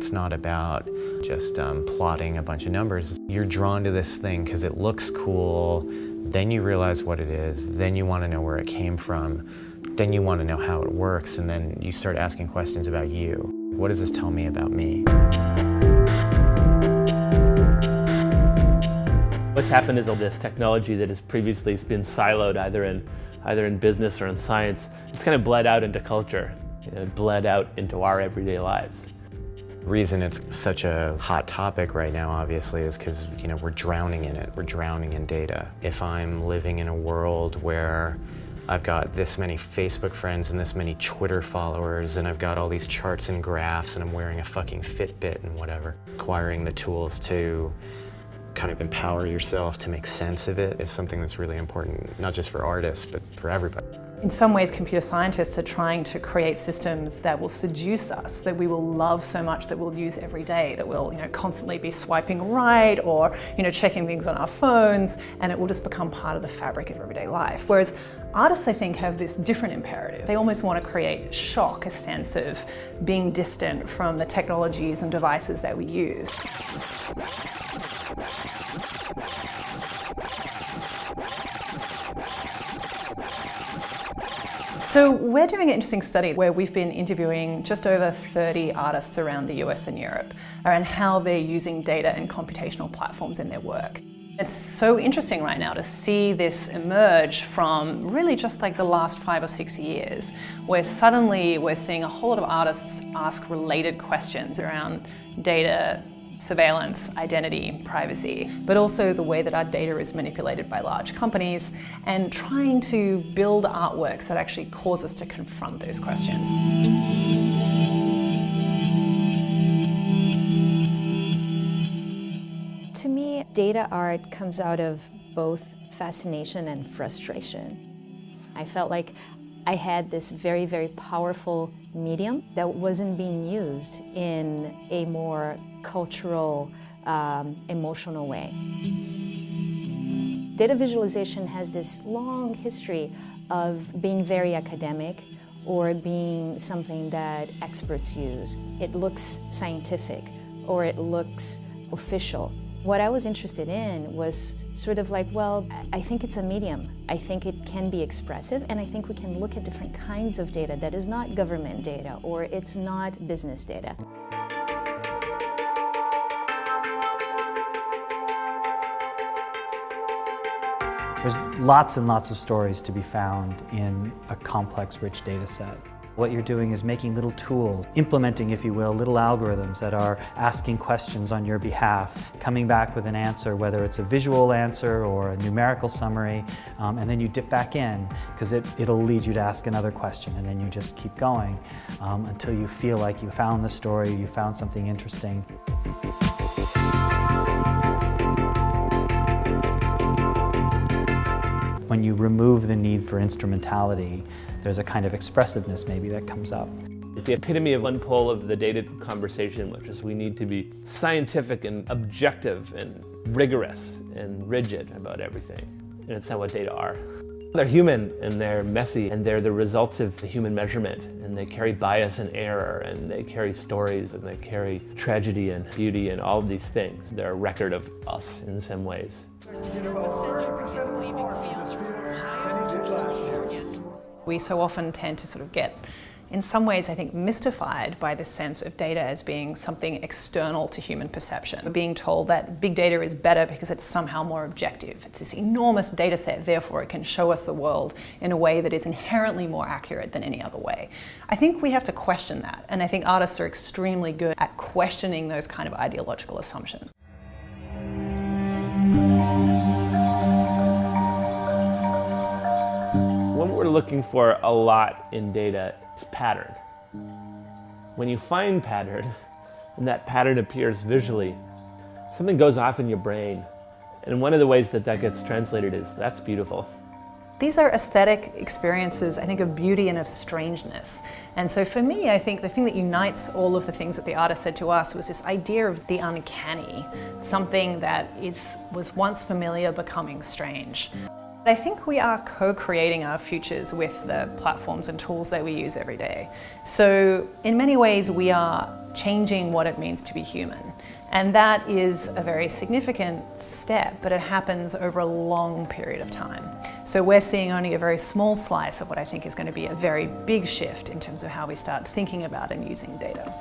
It's not about just plotting a bunch of numbers. You're drawn to this thing because it looks cool, then you realize what it is, then you want to know where it came from, then you want to know how it works, and then you start asking questions about you. What does this tell me about me? What's happened is all this technology that has previously been siloed either in business or in science, it's kind of bled out into culture. It bled out into our everyday lives. The reason it's such a hot topic right now, obviously, is because we're drowning in it. We're drowning in data. If I'm living in a world where I've got this many Facebook friends and this many Twitter followers, and I've got all these charts and graphs, and I'm wearing a fucking Fitbit and whatever, acquiring the tools to kind of empower yourself to make sense of it is something that's really important, not just for artists, but for everybody. In some ways, computer scientists are trying to create systems that will seduce us, that we will love so much that we'll use every day, that we'll constantly be swiping right or checking things on our phones, and it will just become part of the fabric of everyday life. Whereas artists, I think, have this different imperative. They almost want to create shock, a sense of being distant from the technologies and devices that we use. So we're doing an interesting study where we've been interviewing just over 30 artists around the US and Europe around how they're using data and computational platforms in their work. It's so interesting right now to see this emerge from really just like the last 5 or 6 years, where suddenly we're seeing a whole lot of artists ask related questions around data, surveillance, identity, privacy, but also the way that our data is manipulated by large companies, and trying to build artworks that actually cause us to confront those questions. To me, data art comes out of both fascination and frustration. I felt like I had this very, very powerful medium that wasn't being used in a more cultural, emotional way. Data visualization has this long history of being very academic or being something that experts use. It looks scientific or it looks official. What I was interested in was sort of like, well, I think it's a medium. I think it can be expressive, and I think we can look at different kinds of data that is not government data or it's not business data. There's lots and lots of stories to be found in a complex, rich data set. What you're doing is making little tools, implementing, if you will, little algorithms that are asking questions on your behalf, coming back with an answer, whether it's a visual answer or a numerical summary, and then you dip back in, because it'll lead you to ask another question, and then you just keep going until you feel like you found the story, you found something interesting. When you remove the need for instrumentality, there's a kind of expressiveness maybe that comes up. It's the epitome of one pole of the data conversation, which is we need to be scientific and objective and rigorous and rigid about everything. And it's not what data are. They're human and they're messy and they're the results of the human measurement, and they carry bias and error, and they carry stories, and they carry tragedy and beauty and all of these things. They're a record of us in some ways. We so often tend to sort of get, in some ways, I think, mystified by this sense of data as being something external to human perception. We're being told that big data is better because it's somehow more objective. It's this enormous data set, therefore it can show us the world in a way that is inherently more accurate than any other way. I think we have to question that, and I think artists are extremely good at questioning those kind of ideological assumptions. What we're looking for a lot in data is pattern. When you find pattern, and that pattern appears visually, something goes off in your brain. And one of the ways that gets translated is, that's beautiful. These are aesthetic experiences, I think, of beauty and of strangeness. And so for me, I think the thing that unites all of the things that the artist said to us was this idea of the uncanny, something that was once familiar becoming strange. I think we are co-creating our futures with the platforms and tools that we use every day. So in many ways, we are changing what it means to be human. And that is a very significant step, but it happens over a long period of time. So we're seeing only a very small slice of what I think is going to be a very big shift in terms of how we start thinking about and using data.